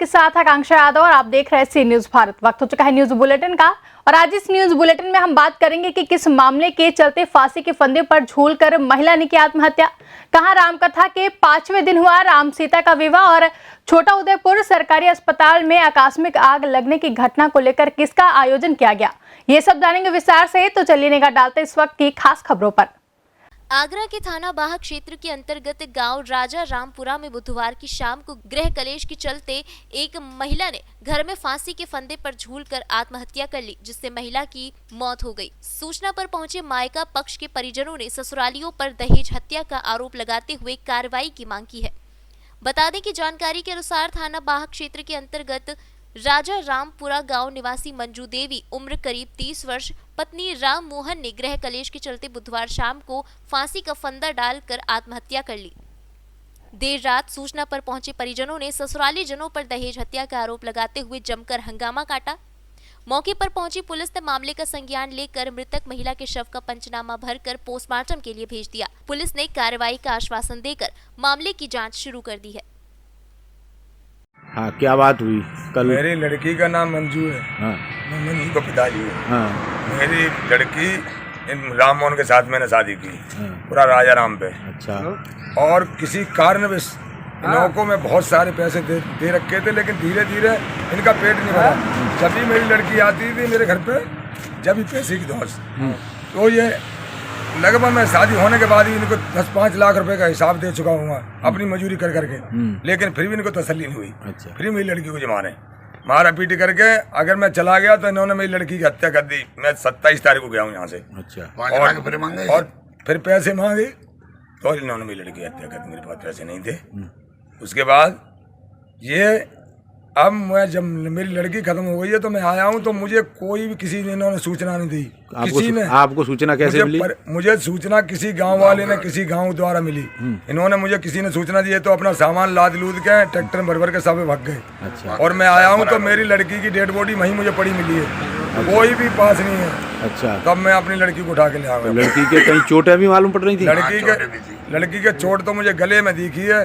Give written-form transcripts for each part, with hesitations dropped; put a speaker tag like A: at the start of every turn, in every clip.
A: आपके साथ आकांक्षा यादव और आप देख रहे हैं सी न्यूज भारत। वक्त हो चुका है न्यूज बुलेटिन का और आज इस न्यूज बुलेटिन में हम बात करेंगे कि किस मामले के चलते फांसी के फंदे पर झूलकर महिला ने की आत्महत्या, कहां रामकथा के 5वें दिन हुआ राम सीता का विवाह और छोटा उदयपुर सरकारी अस्पताल में आकस्मिक आग लगने की घटना को लेकर किसका आयोजन किया गया, ये सब जानेंगे विस्तार से। तो चलिए निगाह डालते इस वक्त की खास खबरों पर।
B: आगरा के थाना बाह क्षेत्र के अंतर्गत गांव राजा रामपुरा में बुधवार की शाम को गृह कलेश के चलते एक महिला ने घर में फांसी के फंदे पर झूलकर आत्महत्या कर ली, जिससे महिला की मौत हो गई। सूचना पर पहुंचे मायका पक्ष के परिजनों ने ससुरालियों पर दहेज हत्या का आरोप लगाते हुए कार्रवाई की मांग की है। बता दें कि जानकारी के अनुसार थाना बाह क्षेत्र के अंतर्गत राजा रामपुरा गांव निवासी मंजू देवी उम्र करीब 30 वर्ष पत्नी राम मोहन ने गृह कलेश के चलते बुधवार शाम को फांसी का फंदा डालकर आत्महत्या कर ली। देर रात सूचना पर पहुंचे परिजनों ने ससुराली जनों पर दहेज हत्या का आरोप लगाते हुए जमकर हंगामा काटा। मौके पर पहुंची पुलिस ने मामले का संज्ञान लेकर मृतक महिला के शव का पंचनामा भरकर पोस्टमार्टम के लिए भेज दिया। पुलिस ने कार्रवाई का आश्वासन देकर मामले की जाँच शुरू कर दी है।
C: हाँ, क्या बात हुई कल?
D: मेरी लड़की का नाम मंजू है।
C: हाँ,
D: मैं मंजू का पिताजी हूँ।
C: हाँ,
D: मेरी लड़की इन राम मोहन के साथ मैंने शादी की।
C: हाँ,
D: पूरा राजा राम पे।
C: अच्छा।
D: और किसी कारणवश इन्हों को मैं बहुत सारे पैसे दे रखे थे, लेकिन धीरे धीरे इनका पेट नहीं भरा। जब भी मेरी लड़की आती थी मेरे घर पे, जब भी पैसे की धौंस, तो ये लगभग मैं शादी होने के बाद ही इनको 10-5 लाख रुपए का हिसाब दे चुका हूँ अपनी मजूरी कर करके, लेकिन फिर भी इनको तसल्ली नहीं हुई।
C: अच्छा।
D: फिर मेरी लड़की को जमाने मारा पीटी करके अगर मैं चला गया तो इन्होंने मेरी लड़की की हत्या कर दी। मैं 27 तारीख को गया हूँ यहाँ से।
C: अच्छा।
D: और फिर पैसे मांगे तो इन्होंने मेरी लड़की की हत्या कर दी। मेरे पास पैसे नहीं थे। उसके बाद ये अब मैं जब मेरी लड़की खत्म हो गई है तो मैं आया हूँ, तो मुझे कोई भी किसी ने इन्होंने सूचना नहीं दी। किसी ने
C: आपको सूचना कैसे मिली?
D: मुझे सूचना किसी गांव वाले ने, किसी गांव द्वारा मिली। इन्होंने मुझे किसी ने सूचना दी है तो अपना सामान लाद लूद के ट्रैक्टर में भर के सब भाग गए।
C: अच्छा।
D: और मैं आया हूँ तो मेरी लड़की की डेड बॉडी वहीं मुझे पड़ी मिली है। कोई भी पास नहीं है।
C: अच्छा।
D: तब मैं अपनी लड़की को उठा के ले आया।
C: लड़की के कहीं चोटें भी मालूम पड़ रही थी?
D: लड़की के चोट तो मुझे गले में दिखी है।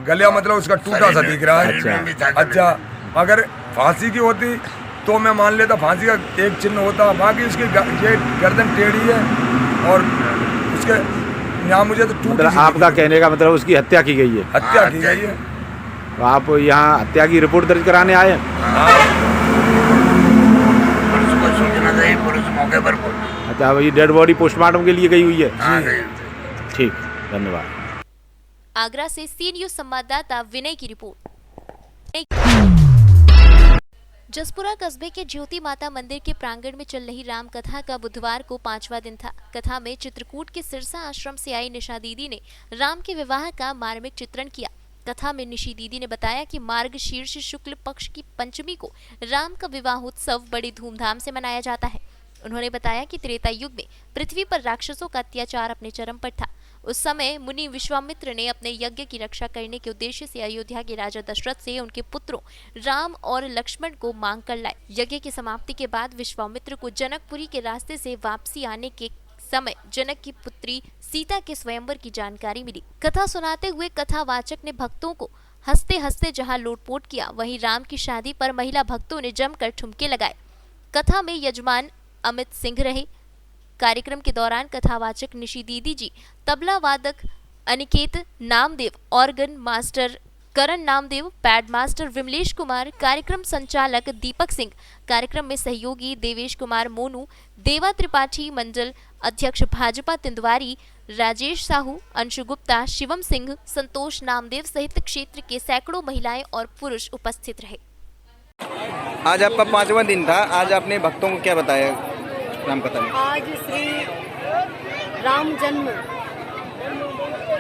D: गले मतलब उसका टूटा सा दिख रहा है। अच्छा, अगर फांसी की होती तो मैं मान लेता फांसी का एक चिन्ह होता, बाकी उसकी ये गर्दन टेढ़ी है और उसके यहाँ मुझे तो टूट।
C: मतलब आपका कहने का मतलब उसकी हत्या की गई है?
D: हत्या की गई है।
C: तो आप यहाँ हत्या की रिपोर्ट दर्ज कराने आए हैं?
E: पुलिस मौके पर।
C: अच्छा, ये डेड बॉडी पोस्टमार्टम के लिए गई हुई है? ठीक, धन्यवाद।
B: आगरा से सी न्यूज संवाददाता विनय की रिपोर्ट। जसपुरा कस्बे के ज्योति माता मंदिर के प्रांगण में चल रही राम कथा का बुधवार को 5वां दिन था। कथा में चित्रकूट के सिरसा आश्रम से आई निशा दीदी ने राम के विवाह का मार्मिक चित्रण किया। कथा में निशी दीदी ने बताया कि मार्गशीर्ष शुक्ल पक्ष की पंचमी को राम का विवाह उत्सव बड़ी धूमधाम से मनाया जाता है। उन्होंने बताया कि त्रेता युग में पृथ्वी पर राक्षसों का अत्याचार अपने चरम पर था। उस समय मुनि विश्वामित्र ने अपने यज्ञ की रक्षा करने के उद्देश्य से अयोध्या के राजा दशरथ से उनके पुत्रों राम और लक्ष्मण को मांग कर लाए। यज्ञ की समाप्ति के बाद विश्वामित्र को जनकपुरी के रास्ते से वापसी आने के समय जनक की पुत्री सीता के स्वयंवर की जानकारी मिली। कथा सुनाते हुए कथावाचक ने भक्तों को हंसते हंसते जहां लोटपोट किया, वहीं राम की शादी पर महिला भक्तों ने जमकर ठुमके लगाए। कथा में यजमान अमित सिंह रहे। कार्यक्रम के दौरान कथावाचक निशी दीदी जी, तबला वादक अनिकेत नामदेव, ऑर्गन मास्टर करण नामदेव, पैड मास्टर विमलेश कुमार, कार्यक्रम संचालक दीपक सिंह, कार्यक्रम में सहयोगी देवेश कुमार मोनू, देवा त्रिपाठी, मंडल अध्यक्ष भाजपा तिंदवारी, राजेश साहू, अंशु गुप्ता, शिवम सिंह, संतोष नामदेव सहित क्षेत्र के सैकड़ों महिलाएं और पुरुष उपस्थित रहे।
F: आज आपका 5वां दिन था, आज आपने भक्तों को क्या बताया राम कथा में?
G: आज श्री राम जन्म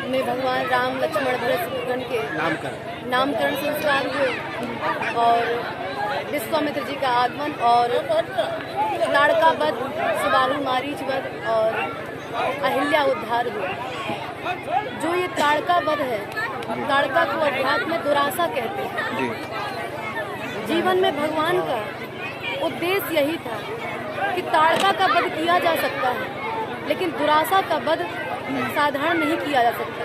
G: में भगवान राम लक्ष्मण भरत शत्रुघ्न के नामकरण संस्कार हुए और विश्वामित्र जी का आगमन और ताड़का वध, सुबाहु मारीच वध और अहिल्या उद्धार हुआ। जो ये ताड़का वध है, ताड़का को अध्यात्म में दुरासा कहते हैं। जीवन में भगवान का उद्देश्य यही था कि ताड़का का वध किया जा सकता है, लेकिन दुरासा का वध साधारण नहीं किया जा सकता।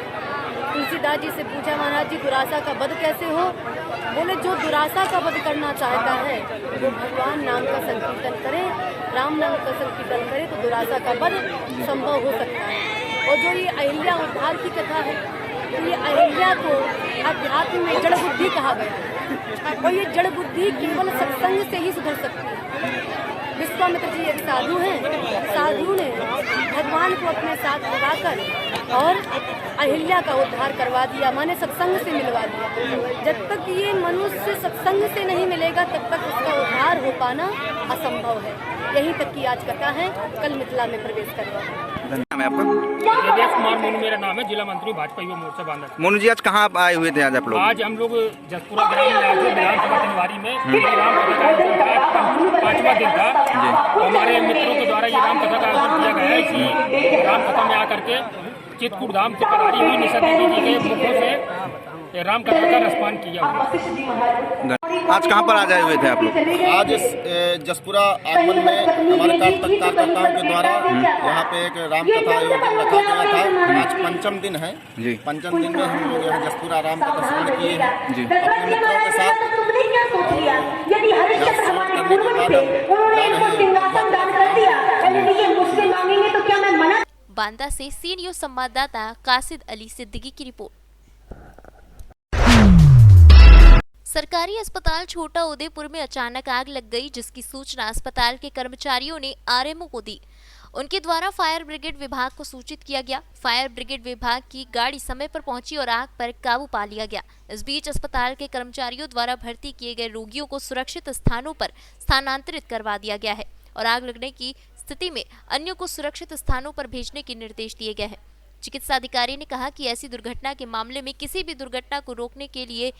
G: तुलसीदास जी से पूछा महाराज जी दुराशा का वध कैसे हो? बोले जो दुराशा का वध करना चाहता है वो भगवान नाम का संकीर्तन करे, राम नाम का संकीर्तन करे तो दुराशा का वध संभव हो सकता है। और जो ये अहिल्या उद्धार की कथा है, तो ये अहिल्या को अध्यात्म में जड़ बुद्धि कहा गया है और ये जड़ बुद्धि केवल सत्संग से ही सुधर सकती है। विश्वामित्र जी एक साधु हैं, साधु ने भगवान को अपने साथ लगाकर और अहिल्या का उद्धार करवा दिया, माने सत्संग से मिलवा दिया। जब तक ये मनुष्य सत्संग से नहीं मिलेगा तब तक उसका उद्धार हो पाना असंभव है। यहीं तक की आज कथा है, कल मिथिला में प्रवेश करेगा।
F: नाम है आपका?
H: देवेश कुमार मोनू मेरा नाम है, जिला मंत्री भाजपा युवा मोर्चा बांदा।
F: मोनू जी आज कहाँ आए हुए थे आज आप लोग?
H: आज हम लोग जसपुरा ग्राम में आए थे, विधानसभा जनवरी में राम कथा का 5वां दिन था। हमारे मित्रों के द्वारा ये राम कथा का आयोजन किया गया है। इसी राम कथा में आकर के चित्रकूट धाम से पधारी हुई निशा देवी जी के मुखों से राम कथा का रसपान किया हुआ।
F: आज कहाँ पर आज आए हुए थे आप लोग?
I: आज इस जसपुरा आगमन में हमारे कार्यकर्ताओं के द्वारा यहाँ पे एक राम कथा आयोजन रखा गया था। आज पंचम दिन है
F: जी।
I: पंचम दिन में हम लोग यहाँ जसपुरा राम कथा श्रवण किए हैं जी अपने मित्रों के साथ।
B: बांदा से सी न्यूज संवाददाता कासिद अली सिद्दीकी की रिपोर्ट। सरकारी अस्पताल छोटा उदयपुर में अचानक आग लग गई, जिसकी सूचना अस्पताल के कर्मचारियों ने आरएमओ को दी। उनके द्वारा फायर ब्रिगेड विभाग को सूचित किया गया। फायर ब्रिगेड विभाग की गाड़ी समय पर पहुंची और आग पर काबू पा लिया गया। इस बीच अस्पताल के कर्मचारियों द्वारा भर्ती किए गए रोगियों को सुरक्षित स्थानों पर स्थानांतरित करवा दिया गया है और आग लगने की स्थिति में अन्यों को सुरक्षित स्थानों पर भेजने के निर्देश दिए गए हैं। चिकित्सा अधिकारी ने कहा कि ऐसी दुर्घटना के मामले में किसी भी दुर्घटना को रोकने के लिए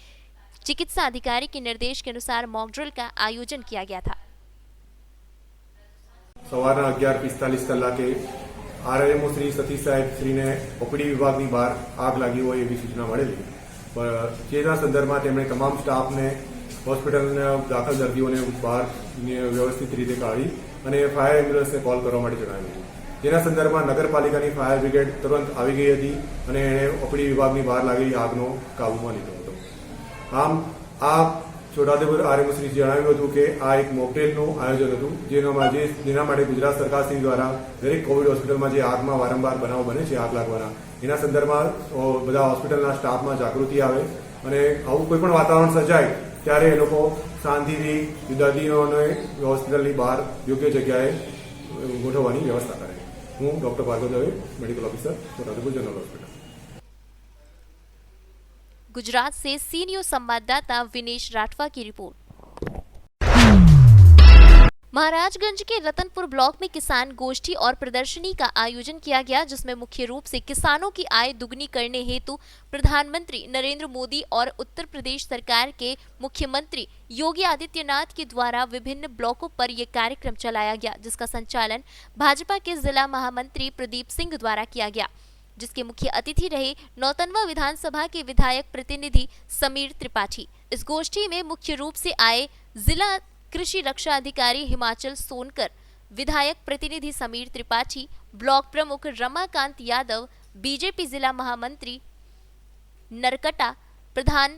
B: चिकित्सा अधिकारी के निर्देश के अनुसार मॉक ड्रिल का आयोजन किया गया था।
J: સવારના 11:45 કલાકે આરએમઓ શ્રી સતીશ સાહેબ શ્રીને ઓપીડી વિભાગની બહાર આગ લાગી હોય એવી સૂચના મળેલી, જેના સંદર્ભમાં તેમણે તમામ સ્ટાફને હોસ્પિટલના દાખલ દર્દીઓને બહાર વ્યવસ્થિત રીતે કાઢી અને ફાયર એમ્બ્યુલન્સને કોલ કરવા માટે જણાવ્યું, જેના સંદર્ભમાં નગરપાલિકાની ફાયર બ્રિગેડ તુરંત આવી ગઈ હતી અને એણે ઓપીડી વિભાગની બહાર લાગેલી આગનો કાબૂમાં લીધો હતો। આમ આ છોટાઉદેપુર આરએમઓ શ્રી જણાવ્યું હતું કે આ એક મોકડ્રીલનું આયોજન હતું, જેના માટે ગુજરાત સરકારશ્રી દ્વારા દરેક કોવિડ હોસ્પિટલમાં જે આગમાં વારંવાર બનાવ બને છે આગ લાગવાના, એના સંદર્ભમાં બધા હોસ્પિટલના સ્ટાફમાં જાગૃતિ આવે અને આવું કોઈ પણ વાતાવરણ સર્જાય ત્યારે એ લોકો શાંતિથી દર્દીઓને હોસ્પિટલની બહાર યોગ્ય જગ્યાએ ગોઠવવાની વ્યવસ્થા કરે। હું doctor Bhargav Dave, medical officer, Chhotaudepur general hospital.
B: Gujarat से सी न्यूज संवाददाता विनेश राठवा की रिपोर्ट। महाराजगंज के रतनपुर ब्लॉक में किसान गोष्ठी और प्रदर्शनी का आयोजन किया गया, जिसमें मुख्य रूप से किसानों की आय दुगनी करने हेतु प्रधानमंत्री नरेंद्र मोदी और उत्तर प्रदेश सरकार के मुख्यमंत्री योगी आदित्यनाथ के द्वारा विभिन्न ब्लॉकों पर यह कार्यक्रम चलाया गया, जिसका संचालन भाजपा के जिला महामंत्री प्रदीप सिंह द्वारा किया गया, जिसके मुख्य अतिथि रहे नौतनवा विधानसभा के विधायक प्रतिनिधि समीर त्रिपाठी। इस गोष्ठी में मुख्य रूप से आए जिला कृषि रक्षा अधिकारी हिमाचल सोनकर, विधायक प्रतिनिधि समीर त्रिपाठी, ब्लॉक प्रमुख रमाकांत यादव, बीजेपी जिला महामंत्री नरकटा, प्रधान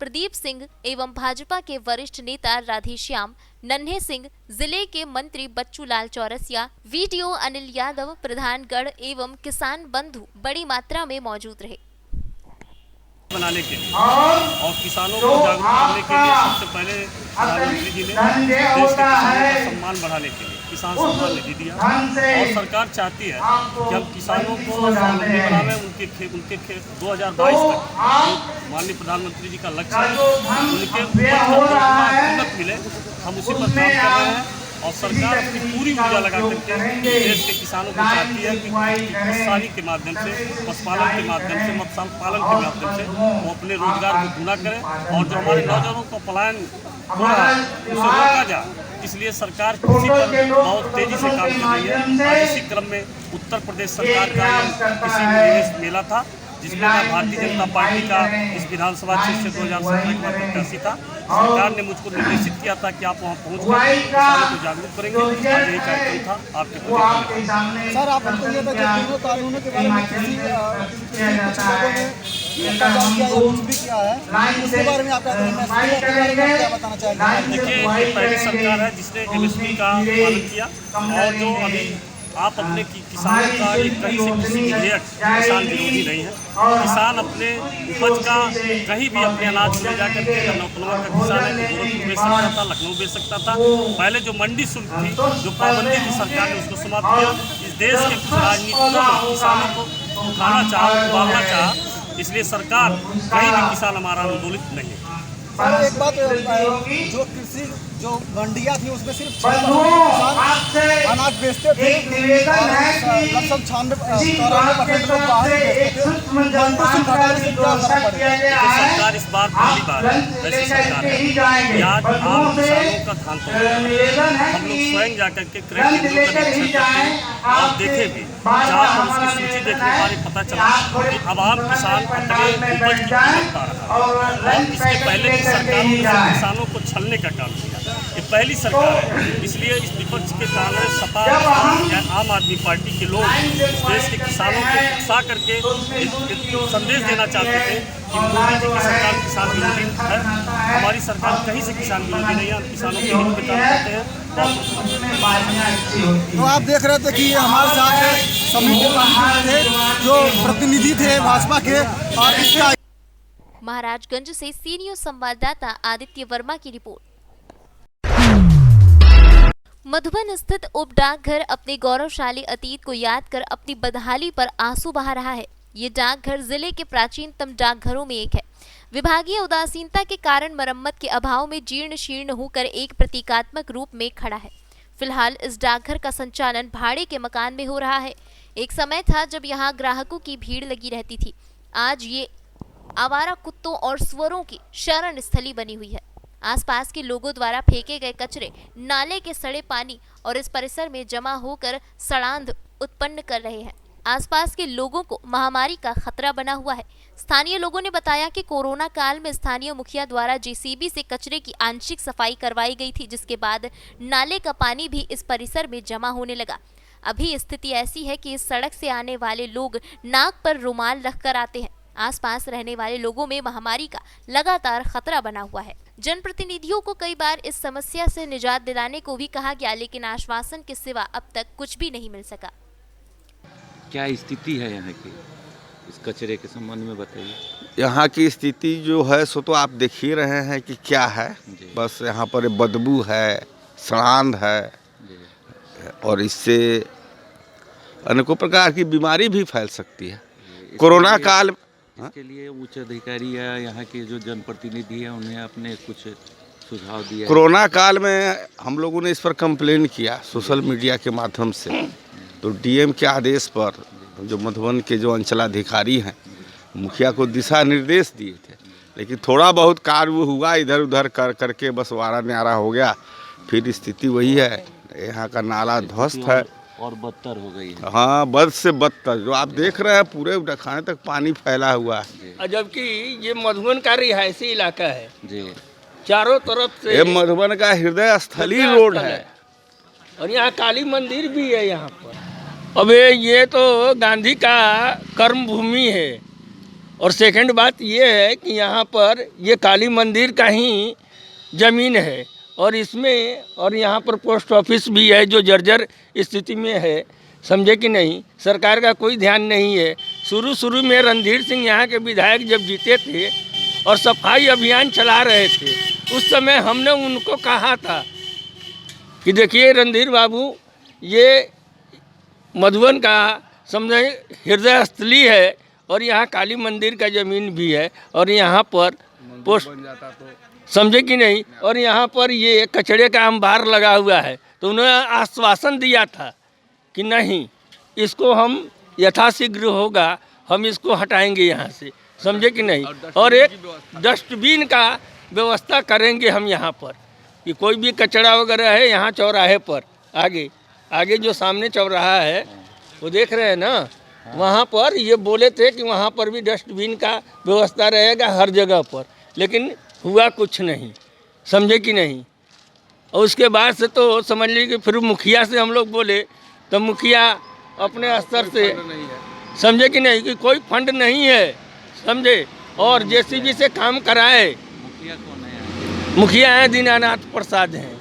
B: प्रदीप सिंह एवं भाजपा के वरिष्ठ नेता राधेश्याम, नन्हे सिंह, जिले के मंत्री बच्चू लाल चौरसिया, वीडियो अनिल यादव, प्रधानगढ़ एवं किसान बंधु बड़ी मात्रा में मौजूद रहे।
H: बनाने के लिए और किसानों को जागरूक करने के लिए सबसे पहले प्रधानमंत्री जी ने देश के किसानों का सम्मान बढ़ाने के लिए किसान सम्मान निधि दिया और सरकार चाहती है कि हम किसानों को स्वावलंबी बनावें। उनके 2022 तक माननीय प्रधानमंत्री जी का लक्ष्य है उनके उन्नत मिले, हम उसी पर काम कर रहे हैं और सरकार अपनी पूरी ऊर्जा लगा करके देश के किसानों को चाहती है कि किसानी के माध्यम से, पशुपालन के माध्यम से, मत्स्य पालन के माध्यम से वो अपने रोजगार को गुना करें और जो हमारे नौजवानों का पलायन हो रहा है उसे रोका जाए। इसलिए सरकार कृषि पर बहुत तेजी से काम कर रही है। आज इसी क्रम में उत्तर प्रदेश सरकार का कृषि निवेश मेला था, जिसमें भारतीय जनता पार्टी का इस विधानसभा क्षेत्र से 2017 में प्रत्याशी था सरकार ने मुझको निर्देशित किया था कि आप वहाँ पहुँच कर किसानों को जागरूक करेंगे। आज यही कार्यक्रम था आपके प्रति।
K: सर आप हमको ये बताइए दोनों कानूनों के बारे में कुछ लोगों ने इंतजाम किया या कुछ भी किया है, उसके बारे में आपका क्या बताना चाहेंगे?
H: देखिए, ये पहली सरकार है जिसने MSP का पालन किया, और जो अभी आप अपने किसानों का एक कहीं से किसी विधेयक किसान विरोधी नहीं है। किसान अपने उपज का कहीं भी अपने अनाज को ले जाकर के, लखनऊ का किसान है गोरखपुर बेच सकता था, लखनऊ बेच सकता था। पहले जो मंडी शुल्क थी, जो पाबंदी थी, सरकार ने उसको समाप्त किया। इस देश के कुछ राजनीतिकों ने किसानों को उठाना चाहा, उबालना चाहा, इसलिए सरकार कहीं भी किसान हमारा आंदोलित नहीं है।
K: सर एक बात, जो कृषि जो मंडियाँ थी उसमें सिर्फ 6% किसान अनाज बेचते थे, लगभग 96-94% लोग बाहर बेचते थे। मंडी से घटाने से क्या फर्क पड़ेगा?
H: सरकार इस बार पहली बार वैसी सरकार है, आज आम किसानों का ध्यान तो हम लोग स्वयं जाकर के क्रय केंद्रों का निरीक्षण करते हैं और देखे भी, जहाँ पर उसकी सूची देखने के बाद पता चला कि अब आम किसान अपने उपज की कीमत पा रहा है। और इसके पहले की सरकार ने किसानों को छलने का काम किया। ये पहली सरकार है, इसलिए इस विपक्ष के कांग्रेस, सपा या आम आदमी पार्टी के लोग इस देश के किसानों को उकसा करके एक संदेश देना चाहते थे कि मोदी जी की सरकार किसान विरोधी है। हमारी सरकार कहीं से किसान विरोधी नहीं है, हम किसानों के हित में काम करते हैं।
K: तो आप देख रहे थे कि ये हमारे साथ समिति थे जो प्रतिनिधि थे भाजपा के, और इसका
B: महाराजगंज से सी न्यूज संवाददाता आदित्य वर्मा की रिपोर्ट। मधुबन स्थित उप डाकघर अपने गौरवशाली अतीत को याद कर अपनी बदहाली पर आंसू बहा रहा है। ये डाकघर जिले के प्राचीनतम डाकघरों में एक है। विभागीय उदासीनता के कारण मरम्मत के अभाव में जीर्ण शीर्ण होकर एक प्रतीकात्मक रूप में खड़ा है। फिलहाल इस डाकघर का संचालन भाड़े के मकान में हो रहा है। एक समय था जब यहाँ ग्राहकों की भीड़ लगी रहती थी। आज ये आवारा कुत्तों और सुअरों की शरण स्थली बनी हुई है। आसपास के लोगों द्वारा फेंके गए कचरे, नाले के सड़े पानी और इस परिसर में जमा होकर सड़ांध उत्पन्न कर रहे हैं। आसपास के लोगों को महामारी का खतरा बना हुआ है। स्थानीय लोगों ने बताया कि कोरोना काल में स्थानीय मुखिया द्वारा जेसीबी से कचरे की आंशिक सफाई करवाई गई थी, जिसके बाद नाले का पानी भी इस परिसर में जमा होने लगा। अभी स्थिति ऐसी है कि इस सड़क से आने वाले लोग नाक पर रुमाल रखकर आते हैं। आसपास रहने वाले लोगों में महामारी का लगातार खतरा बना हुआ है। जनप्रतिनिधियों को कई बार इस समस्या से निजात दिलाने को भी कहा गया, लेकिन आश्वासन के सिवा अब तक कुछ भी नहीं मिल सका।
C: क्या स्थिति है यहाँ की इस कचरे के संबंध में बताइए।
L: यहाँ की स्थिति जो है सो तो आप देख ही रहे हैं कि क्या है। बस यहाँ पर बदबू है, सड़ांध है, और इससे अनेकों प्रकार की बीमारी भी फैल सकती है। कोरोना काल
C: इसके लिए उच्च अधिकारी या यहाँ के जो जनप्रतिनिधि हैं उन्हें आपने कुछ सुझाव दिया?
L: कोरोना काल में हम लोगों ने इस पर कंप्लेन किया सोशल मीडिया के माध्यम से, तो डीएम के आदेश पर जो मधुबन के जो अंचलाधिकारी हैं, मुखिया को दिशा निर्देश दिए थे, लेकिन थोड़ा बहुत कार्य हुआ, इधर उधर कर करके बस वारा न्यारा हो गया। फिर स्थिति वही है, यहाँ का नाला ध्वस्त है
C: और बदतर हो गई है।
L: हाँ, बद से बदतर जो आप देख रहे हैं, पूरे डखाने तक पानी फैला हुआ है।
M: जबकि ये मधुबन का रिहायशी इलाका है
C: जी,
M: चारों तरफ से
L: ये मधुबन का हृदय स्थली रोड है,
M: और यहाँ काली मंदिर भी है यहाँ पर। अब ये तो गांधी का कर्म भूमि है, और सेकंड बात ये है कि यहाँ पर ये काली मंदिर का ही जमीन है, और इसमें और यहाँ पर पोस्ट ऑफिस भी है जो जर्जर स्थिति में है। समझे कि नहीं, सरकार का कोई ध्यान नहीं है। शुरू में रणधीर सिंह यहाँ के विधायक जब जीते थे और सफाई अभियान चला रहे थे, उस समय हमने उनको कहा था कि देखिए रणधीर बाबू, ये मधुबन का समझे हृदय स्थली है, और यहाँ काली मंदिर का ज़मीन भी है, और यहाँ पर पोस्ट बन जाता तो समझे कि नहीं, और यहाँ पर ये कचरे का अंबार लगा हुआ है। तो उन्होंने आश्वासन दिया था कि नहीं, इसको हम यथाशीघ्र होगा, हम इसको हटाएंगे यहाँ से। समझे कि नहीं, और एक डस्टबिन का व्यवस्था करेंगे हम यहाँ पर, कि कोई भी कचरा वगैरह है यहाँ चौराहे पर आगे जो सामने चौराहा है वो देख रहे हैं ना, वहाँ पर ये बोले थे कि वहाँ पर भी डस्टबिन का व्यवस्था रहेगा हर जगह पर, लेकिन हुआ कुछ नहीं। समझे कि नहीं। और उसके बाद से तो समझ लीजिए कि फिर मुखिया से हम लोग बोले तो मुखिया अपने स्तर से समझे कि नहीं कि कोई फंड नहीं है, समझे। और जेसीबी से काम कराए। मुखिया कौन है? मुखिया है दीनानाथ प्रसाद हैं।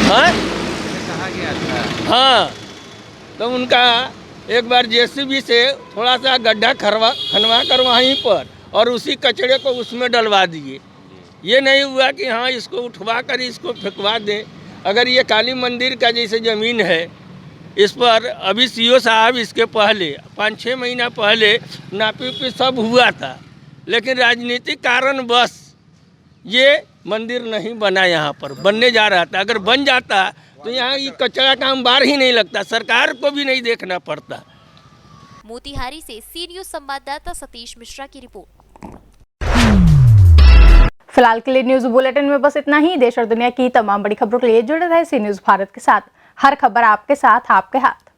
M: हाँ कहा गया था। हाँ तो उनका एक बार जेसीबी से थोड़ा सा गड्ढा खनवा कर वहीं पर और उसी कचरे को उसमें डलवा दिए। ये नहीं हुआ कि हाँ इसको उठवा कर इसको फेंकवा दें। अगर ये काली मंदिर का जैसे ज़मीन है, इस पर अभी सीओ साहब इसके पहले 5-6 महीना पहले नापी सब हुआ था, लेकिन राजनीतिक कारण बस ये मंदिर नहीं बना। यहाँ पर बनने जा रहा था, अगर बन जाता तो यहाँ ये कचरा का अंबार ही नहीं लगता, सरकार को भी नहीं देखना पड़ता।
B: मोतिहारी से सी न्यूज़ संवाददाता सतीश मिश्रा की रिपोर्ट।
A: फिलहाल के लिए न्यूज बुलेटिन में बस इतना ही। देश और दुनिया की तमाम बड़ी खबरों के लिए जुड़े रहे सी न्यूज भारत के साथ। हर खबर आपके साथ, आपके हाथ।